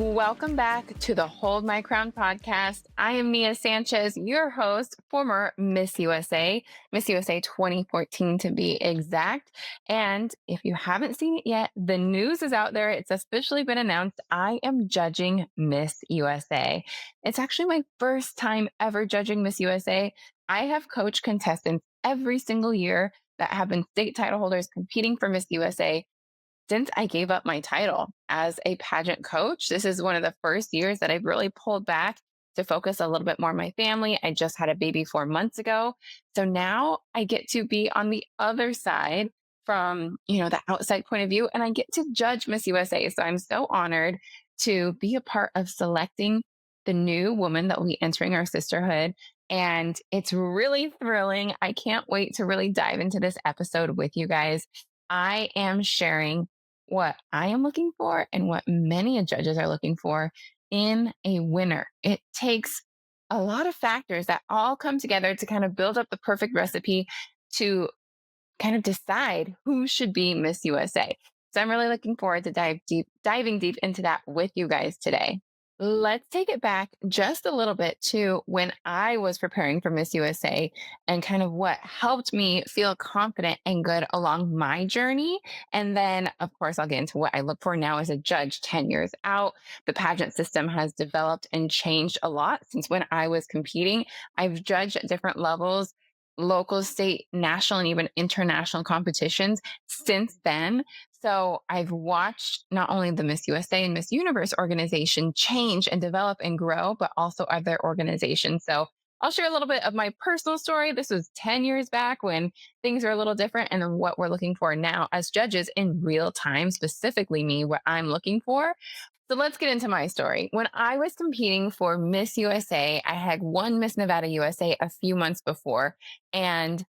Welcome back to the Hold My Crown podcast. I am Mia Sanchez, your host, former Miss USA 2014 to be exact. And if you haven't seen it yet, the news is out there. It's officially been announced. I am judging Miss USA. It's actually my first time ever judging Miss USA. I have coached contestants every single year that have been state title holders competing for Miss USA since I gave up my title as a pageant coach. This is one of the first years that I've really pulled back to focus a little bit more on my family. I just had a baby 4 months ago. So now I get to be on the other side from, the outside point of view, and I get to judge Miss USA. So I'm so honored to be a part of selecting the new woman that will be entering our sisterhood. And it's really thrilling. I can't wait to really dive into this episode with you guys. I am sharing what I am looking for and what many judges are looking for in a winner. It takes a lot of factors that all come together to kind of build up the perfect recipe to kind of decide who should be Miss USA. So I'm really looking forward to diving deep into that with you guys today. Let's take it back just a little bit to when I was preparing for Miss USA and kind of what helped me feel confident and good along my journey. And then, of course, I'll get into what I look for now as a judge 10 years out. The pageant system has developed and changed a lot since when I was competing. I've judged at different levels, local, state, national, and even international competitions since then. So I've watched not only the Miss USA and Miss Universe organization change and develop and grow, but also other organizations. So I'll share a little bit of my personal story. This was 10 years back when things are a little different, and then what we're looking for now as judges in real time, specifically me, what I'm looking for. So let's get into my story. When I was competing for Miss USA, I had won Miss Nevada USA a few months before. And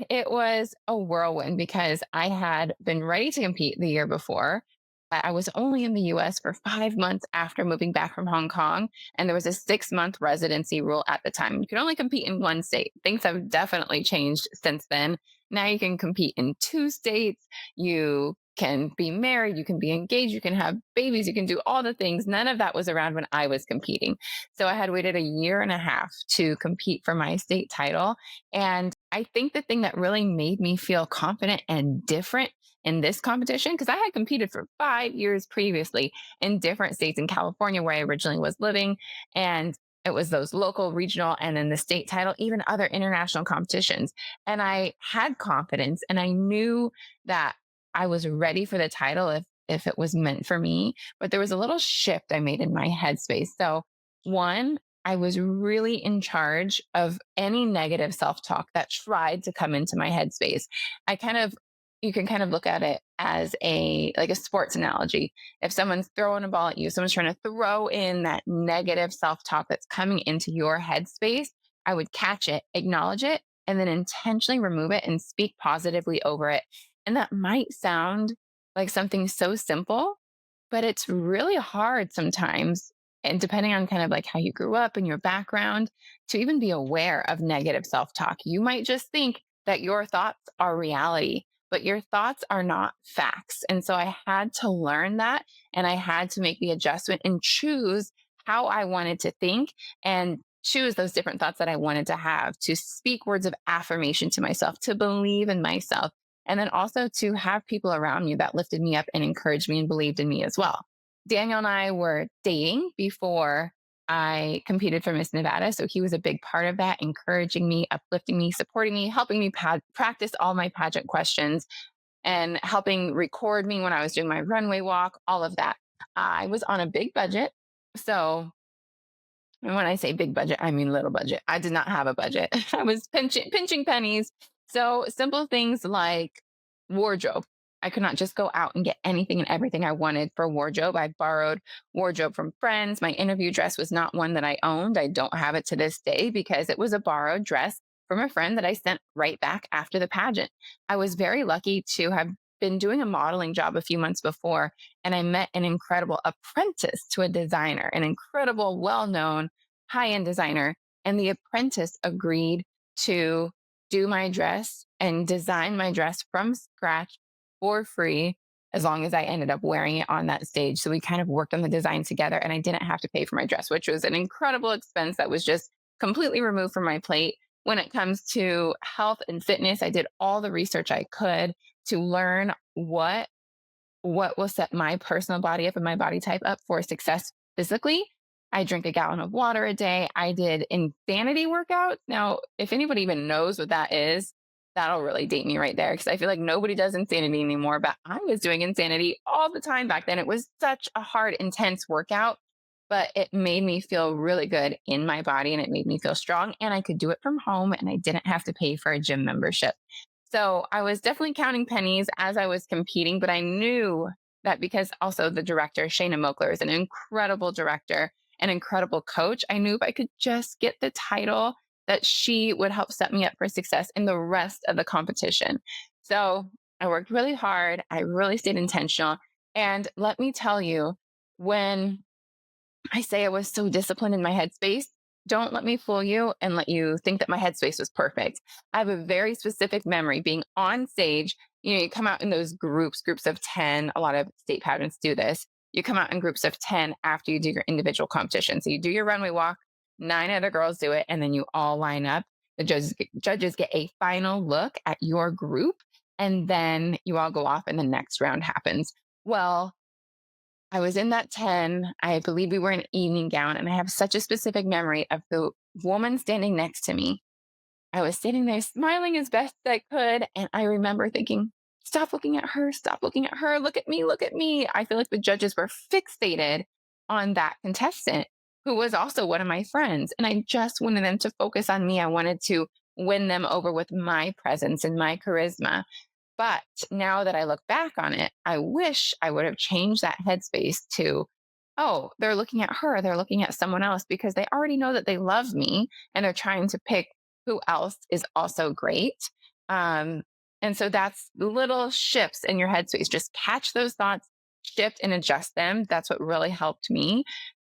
it was a whirlwind because I had been ready to compete the year before. But I was only in the US for 5 months after moving back from Hong Kong. And there was a 6 month residency rule at the time. You could only compete in one state. Things have definitely changed since then. Now you can compete in two states. You can be married, you can be engaged, you can have babies, you can do all the things. None of that was around when I was competing. So I had waited a year and a half to compete for my state title. And I think the thing that really made me feel confident and different in this competition, because I had competed for 5 years previously in different states in California where I originally was living. And it was those local, regional, and then the state title, even other international competitions. And I had confidence and I knew that I was ready for the title if it was meant for me. But there was a little shift I made in my headspace. So one, I was really in charge of any negative self-talk that tried to come into my headspace. I kind of You can kind of look at it as a sports analogy. If someone's throwing a ball at you, someone's trying to throw in that negative self-talk that's coming into your headspace, I would catch it, acknowledge it, and then intentionally remove it and speak positively over it. And that might sound like something so simple, but it's really hard sometimes. And depending on kind of like how you grew up and your background, to even be aware of negative self talk, you might just think that your thoughts are reality, but your thoughts are not facts. And so I had to learn that, and I had to make the adjustment and choose how I wanted to think and choose those different thoughts that I wanted to have, to speak words of affirmation to myself, to believe in myself, and then also to have people around me that lifted me up and encouraged me and believed in me as well. Daniel and I were dating before I competed for Miss Nevada. So he was a big part of that, encouraging me, uplifting me, supporting me, helping me practice all my pageant questions, and helping record me when I was doing my runway walk, all of that. I was on a big budget. So and when I say big budget, I mean little budget. I did not have a budget. I was pinching pennies. So simple things like wardrobe. I could not just go out and get anything and everything I wanted for wardrobe. I borrowed wardrobe from friends. My interview dress was not one that I owned. I don't have it to this day because it was a borrowed dress from a friend that I sent right back after the pageant. I was very lucky to have been doing a modeling job a few months before, and I met an incredible apprentice to a designer, an incredible, well known, high end designer. And the apprentice agreed to do my dress and design my dress from scratch for free as long as I ended up wearing it on that stage. So we kind of worked on the design together, and I didn't have to pay for my dress, which was an incredible expense that was just completely removed from my plate. When it comes to health and fitness, I did all the research I could to learn what will set my personal body up and my body type up for success physically. I drink a gallon of water a day. I did insanity workouts. Now, if anybody even knows what that is, that'll really date me right there because I feel like nobody does insanity anymore. But I was doing insanity all the time back then. It was such a hard, intense workout, but it made me feel really good in my body and it made me feel strong. And I could do it from home and I didn't have to pay for a gym membership. So I was definitely counting pennies as I was competing, but I knew that because also the director, Shayna Mokler, is an incredible director, an incredible coach. I knew if I could just get the title, that she would help set me up for success in the rest of the competition. So I worked really hard. I really stayed intentional. And let me tell you, when I say I was so disciplined in my headspace, don't let me fool you and let you think that my headspace was perfect. I have a very specific memory being on stage. You come out in those groups of 10. A lot of state pageants do this. You come out in groups of 10 after you do your individual competition. So you do your runway walk, 9 other girls do it, and then you all line up. The judges get a final look at your group, and then you all go off and the next round happens. Well, I was in that 10. I believe we were in an evening gown, and I have such a specific memory of the woman standing next to me. I was sitting there smiling as best I could, and I remember thinking, stop looking at her, stop looking at her, look at me, look at me. I feel like the judges were fixated on that contestant who was also one of my friends, and I just wanted them to focus on me. I wanted to win them over with my presence and my charisma. But now that I look back on it, I wish I would have changed that headspace to, oh, they're looking at her, they're looking at someone else because they already know that they love me and they're trying to pick who else is also great. Um, and so that's little shifts in your headspace. Just catch those thoughts, shift and adjust them. That's what really helped me.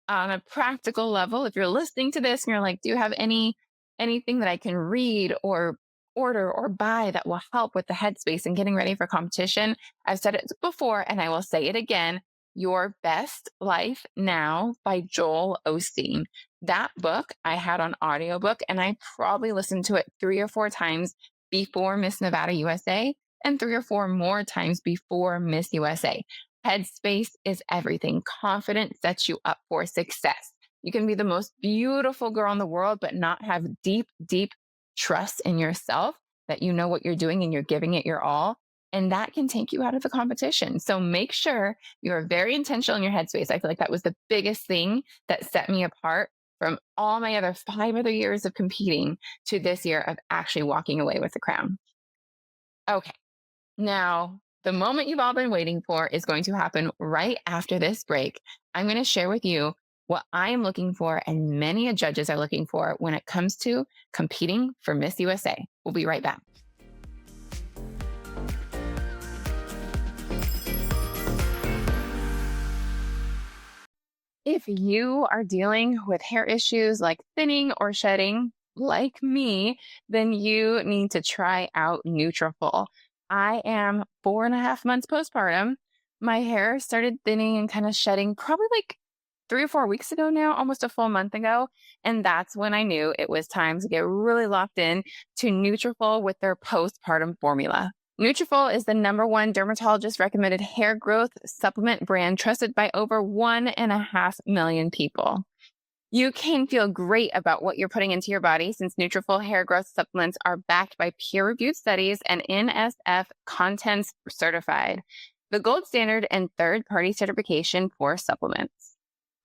On a practical level, if you're listening to this and you're like, do you have anything that I can read or order or buy that will help with the headspace and getting ready for competition? I've said it before and I will say it again. Your Best Life Now by Joel Osteen. That book I had on audiobook and I probably listened to it 3 or 4 times before Miss Nevada USA and 3 or 4 more times before Miss USA. Headspace is everything. Confidence sets you up for success. You can be the most beautiful girl in the world, but not have deep, deep trust in yourself that you know what you're doing and you're giving it your all. And that can take you out of the competition. So make sure you are very intentional in your headspace. I feel like that was the biggest thing that set me apart from all my other 5 other years of competing to this year of actually walking away with the crown. Okay. Now, the moment you've all been waiting for is going to happen right after this break. I'm going to share with you what I am looking for and many judges are looking for when it comes to competing for Miss USA. We'll be right back. If you are dealing with hair issues like thinning or shedding, like me, then you need to try out Nutrafol. I am 4.5 months postpartum. My hair started thinning and kind of shedding probably like 3 or 4 weeks ago now, almost a full month ago. And that's when I knew it was time to get really locked in to Nutrafol with their postpartum formula. Nutrafol is the #1 dermatologist recommended hair growth supplement brand trusted by over 1.5 million people. You can feel great about what you're putting into your body since Nutrafol hair growth supplements are backed by peer-reviewed studies and NSF Contents certified, the gold standard and third-party certification for supplements.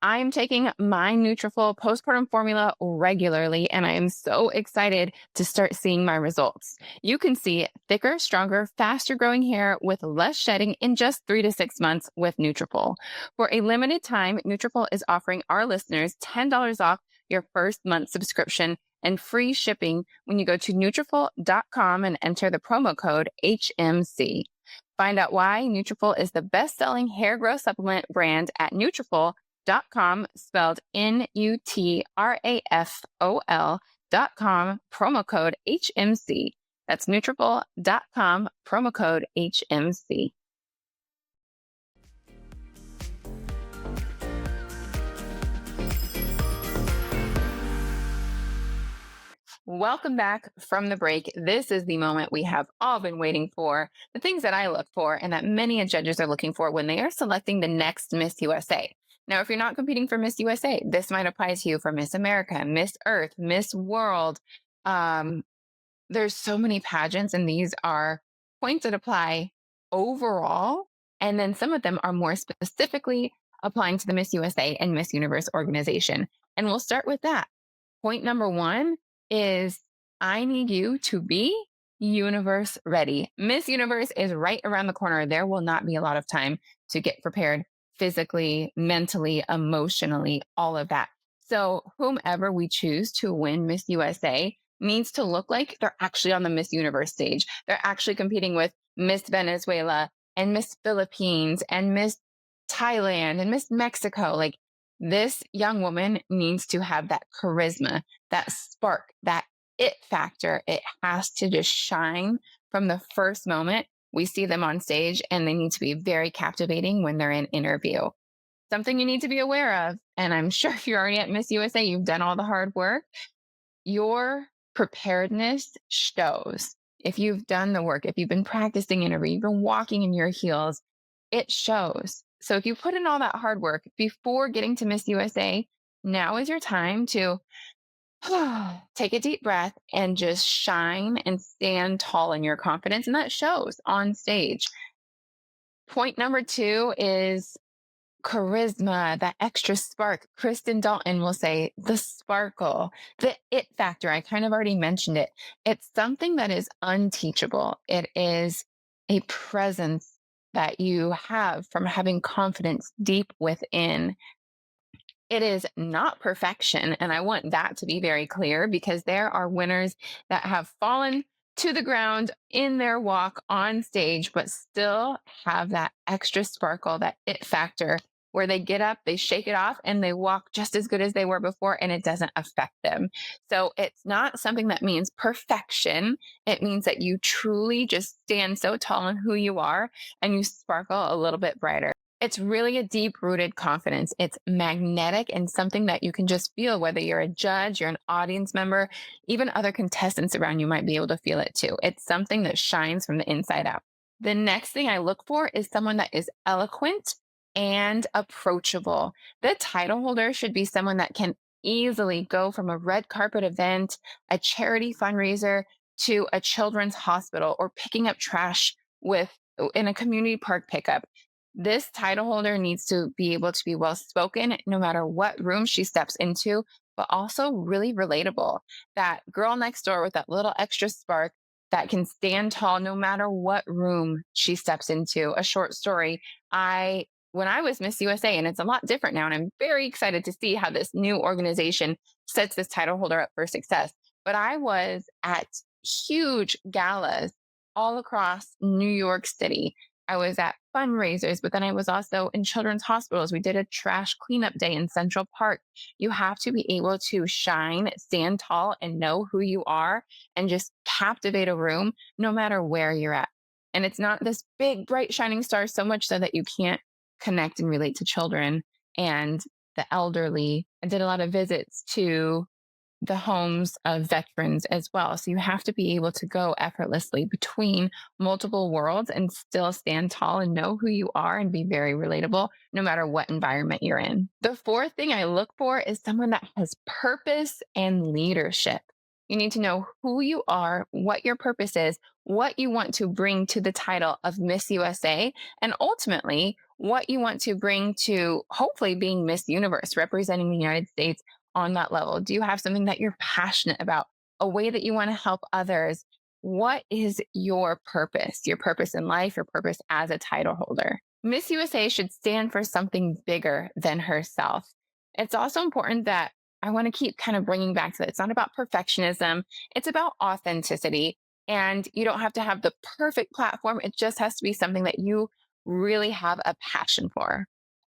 I'm taking my Nutrafol postpartum formula regularly, and I am so excited to start seeing my results. You can see thicker, stronger, faster growing hair with less shedding in just 3 to 6 months with Nutrafol. For a limited time, Nutrafol is offering our listeners $10 off your first month subscription and free shipping when you go to Nutrafol.com and enter the promo code HMC. Find out why Nutrafol is the best-selling hair growth supplement brand at Nutrafol.com, spelled Nutrafol.com, promo code HMC. That's Nutrafol.com, promo code HMC. Welcome back from the break. This is the moment we have all been waiting for, the things that I look for and that many judges are looking for when they are selecting the next Miss USA. Now, if you're not competing for Miss USA, this might apply to you for Miss America, Miss Earth, Miss World. Um, there's so many pageants, and these are points that apply overall. And then some of them are more specifically applying to the Miss USA and Miss Universe organization. And we'll start with that. Point number one is I need you to be universe ready. Miss Universe is right around the corner. There will not be a lot of time to get prepared physically, mentally, emotionally, all of that. So, whomever we choose to win Miss USA needs to look like they're actually on the Miss Universe stage. They're actually competing with Miss Venezuela and Miss Philippines and Miss Thailand and Miss Mexico. Like, this young woman needs to have that charisma, that spark, that it factor. It has to just shine from the first moment we see them on stage, and they need to be very captivating when they're in interview. Something you need to be aware of, and I'm sure if you're already at Miss USA, you've done all the hard work. Your preparedness shows. If you've done the work, if you've been practicing interview, you've been walking in your heels, it shows. So if you put in all that hard work before getting to Miss USA, now is your time to take a deep breath and just shine and stand tall in your confidence. And that shows on stage. Point number two is charisma, that extra spark. Kristen Dalton will say the sparkle, the it factor. I kind of already mentioned it. It's something that is unteachable. It is a presence that you have from having confidence deep within. It is not perfection. And I want that to be very clear because there are winners that have fallen to the ground in their walk on stage, but still have that extra sparkle, that it factor where they get up, they shake it off, and they walk just as good as they were before, and it doesn't affect them. So it's not something that means perfection. It means that you truly just stand so tall in who you are and you sparkle a little bit brighter. It's really a deep rooted confidence. It's magnetic and something that you can just feel, whether you're a judge, you're an audience member, even other contestants around you might be able to feel it too. It's something that shines from the inside out. The next thing I look for is someone that is eloquent and approachable. The title holder should be someone that can easily go from a red carpet event, a charity fundraiser, to a children's hospital or picking up trash with in a community park pickup. This title holder needs to be able to be well spoken no matter what room she steps into, but also really relatable. That girl next door with that little extra spark that can stand tall no matter what room she steps into. A short story. When I was Miss USA, and it's a lot different now, and I'm very excited to see how this new organization sets this title holder up for success. But I was at huge galas all across New York City. I was at fundraisers, but then I was also in children's hospitals. We did a trash cleanup day in Central Park. You have to be able to shine, stand tall, and know who you are and just captivate a room no matter where you're at. And it's not this big, bright, shining star so much so that you can't connect and relate to children and the elderly. I did a lot of visits to the homes of veterans as well. So you have to be able to go effortlessly between multiple worlds and still stand tall and know who you are and be very relatable no matter what environment you're in. The fourth thing I look for is someone that has purpose and leadership. You need to know who you are, what your purpose is, what you want to bring to the title of Miss USA, and ultimately what you want to bring to hopefully being Miss Universe, representing the United States on that level? Do you have something that you're passionate about, a way that you want to help others? What is your purpose in life, your purpose as a title holder? Miss USA should stand for something bigger than herself. It's also important that I want to keep kind of bringing back to that. It's not about perfectionism, it's about authenticity. And you don't have to have the perfect platform, it just has to be something that you really have a passion for.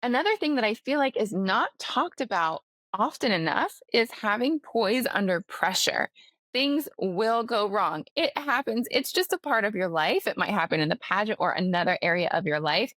Another thing that I feel like is not talked about often enough is having poise under pressure. Things will go wrong. It happens. It's just a part of your life. It might happen in the pageant or another area of your life.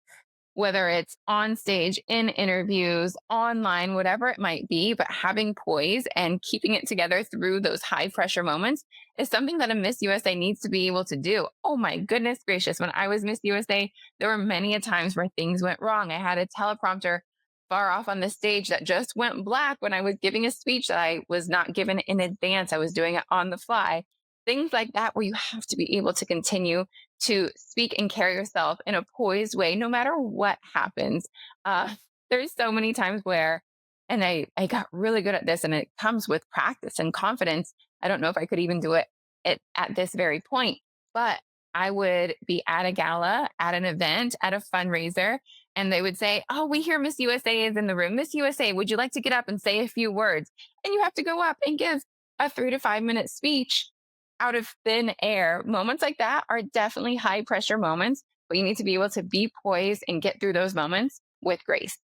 whether it's on stage, in interviews, online, whatever it might be, but having poise and keeping it together through those high pressure moments is something that a Miss USA needs to be able to do. Oh my goodness gracious. When I was Miss USA, there were many a times where things went wrong. I had a teleprompter far off on the stage that just went black when I was giving a speech that I was not given in advance. I was doing it on the fly. Things like that, where you have to be able to continue to speak and carry yourself in a poised way, no matter what happens. Uh, there's so many times where, and I got really good at this, and it comes with practice and confidence. I don't know if I could even do it at this very point, but I would be at a gala, at an event, at a fundraiser, and they would say, "Oh, we hear Miss USA is in the room. Miss USA, would you like to get up and say a few words?" And you have to go up and give a 3 to 5 minute speech out of thin air. Moments like that are definitely high pressure moments, but you need to be able to be poised and get through those moments with grace.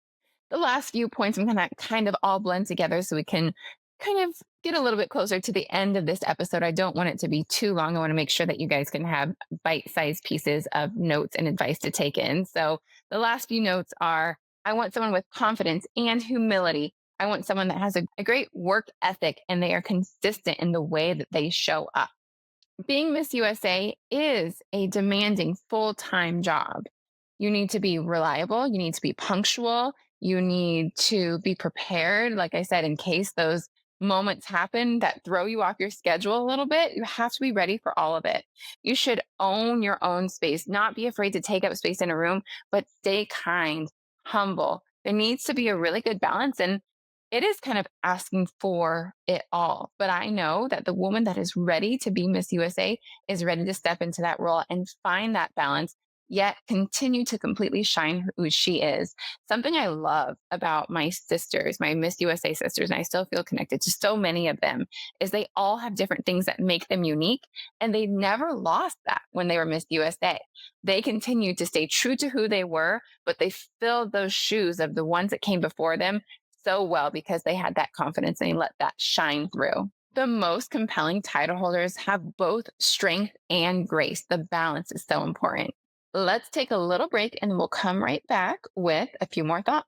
The last few points I'm going to kind of all blend together so we can kind of get a little bit closer to the end of this episode. I don't want it to be too long. I want to make sure that you guys can have bite-sized pieces of notes and advice to take in. So the last few notes are: I want someone with confidence and humility. I want someone that has a great work ethic and they are consistent in the way that they show up. Being Miss USA is a demanding full time job. You need to be reliable, you need to be punctual, you need to be prepared. Like I said, in case those moments happen that throw you off your schedule a little bit, you have to be ready for all of it. You should own your own space, not be afraid to take up space in a room, but stay kind, humble. There needs to be a really good balance. And it is kind of asking for it all. But I know that the woman that is ready to be Miss USA is ready to step into that role and find that balance, yet continue to completely shine who she is. Something I love about my sisters, my Miss USA sisters, and I still feel connected to so many of them, is they all have different things that make them unique. And they never lost that when they were Miss USA. They continued to stay true to who they were, but they filled those shoes of the ones that came before them so well because they had that confidence and they let that shine through. The most compelling title holders have both strength and grace. The balance is so important. Let's take a little break and we'll come right back with a few more thoughts.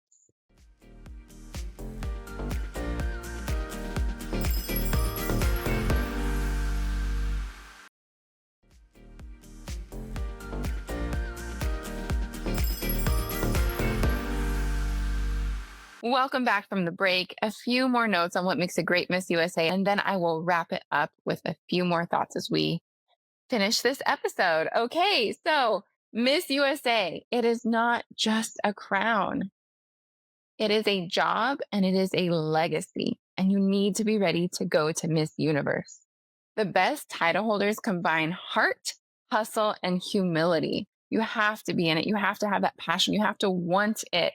Welcome back from the break. A few more notes on what makes a great Miss USA, and then I will wrap it up with a few more thoughts as we finish this episode. Okay, so Miss USA, it is not just a crown, it is a job and it is a legacy, and you need to be ready to go to Miss Universe. The best title holders combine heart, hustle, and humility. You have to be in it. You have to have that passion. You have to want it.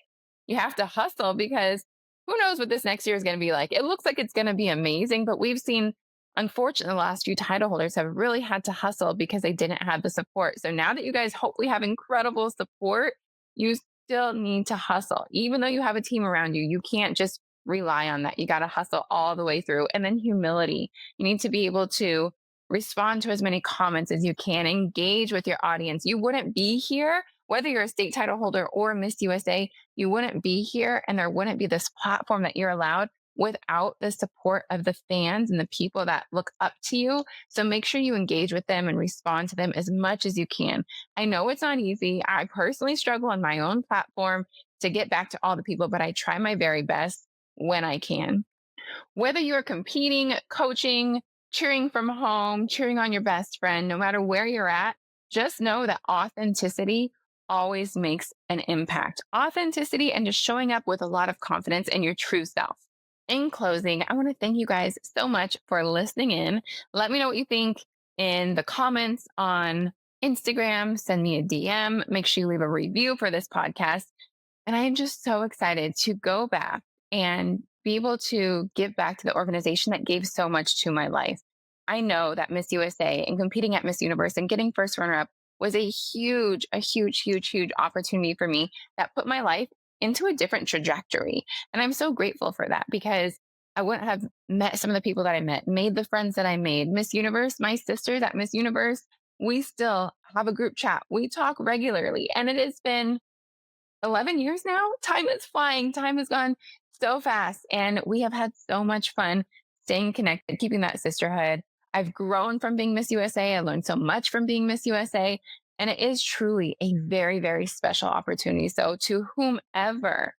You have to hustle because who knows what this next year is going to be like. It looks like it's going to be amazing, but we've seen, unfortunately, the last few title holders have really had to hustle because they didn't have the support. So now that you guys hopefully have incredible support, you still need to hustle. Even though you have a team around you, you can't just rely on that. You got to hustle all the way through. And then humility. You need to be able to respond to as many comments as you can, engage with your audience. You wouldn't be here, whether you're a state title holder or Miss USA, you wouldn't be here and there wouldn't be this platform that you're allowed without the support of the fans and the people that look up to you. So make sure you engage with them and respond to them as much as you can. I know it's not easy. I personally struggle on my own platform to get back to all the people, but I try my very best when I can. Whether you're competing, coaching, cheering from home, cheering on your best friend, no matter where you're at, just know that authenticity always makes an impact. Authenticity and just showing up with a lot of confidence in your true self. In closing, I want to thank you guys so much for listening in. Let me know what you think in the comments on Instagram. Send me a DM. Make sure you leave a review for this podcast. And I am just so excited to go back and be able to give back to the organization that gave so much to my life. I know that Miss USA and competing at Miss Universe and getting first runner up was a huge opportunity for me that put my life into a different trajectory. And I'm so grateful for that because I wouldn't have met some of the people that I met, made the friends that I made. Miss Universe, my sisters at Miss Universe, we still have a group chat. We talk regularly. And it has been 11 years now. Time is flying. Time has gone so fast. And we have had so much fun staying connected, keeping that sisterhood. I've grown from being Miss USA. I learned so much from being Miss USA. And it is truly a very, very special opportunity. So, to whomever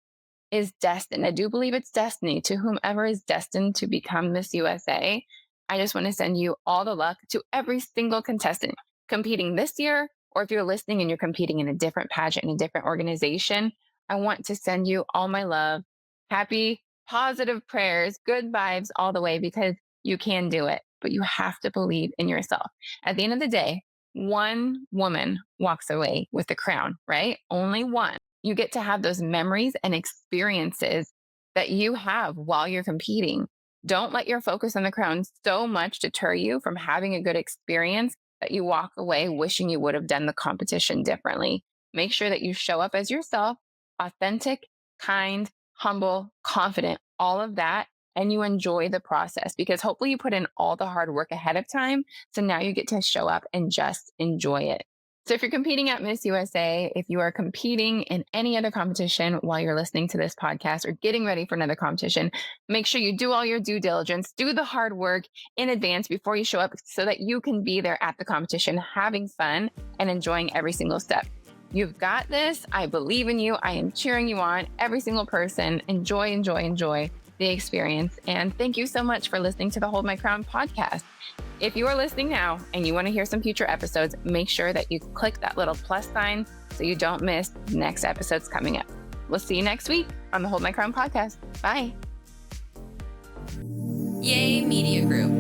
is destined, I do believe it's destiny, to whomever is destined to become Miss USA, I just want to send you all the luck. To every single contestant competing this year, or if you're listening and you're competing in a different pageant, in a different organization, I want to send you all my love, happy, positive prayers, good vibes all the way, because you can do it, but you have to believe in yourself. At the end of the day, one woman walks away with the crown, right? Only one. You get to have those memories and experiences that you have while you're competing. Don't let your focus on the crown so much deter you from having a good experience that you walk away wishing you would have done the competition differently. Make sure that you show up as yourself, authentic, kind, humble, confident, all of that, and you enjoy the process, because hopefully you put in all the hard work ahead of time. So now you get to show up and just enjoy it. So if you're competing at Miss USA, if you are competing in any other competition while you're listening to this podcast or getting ready for another competition, make sure you do all your due diligence, do the hard work in advance before you show up, so that you can be there at the competition, having fun and enjoying every single step. You've got this. I believe in you. I am cheering you on. Every single person. Enjoy, enjoy, enjoy the experience. And thank you so much for listening to the Hold My Crown podcast. If you are listening now and you want to hear some future episodes, make sure that you click that little plus sign so you don't miss the next episodes coming up. We'll see you next week on the Hold My Crown podcast. Bye. Yay Media Group.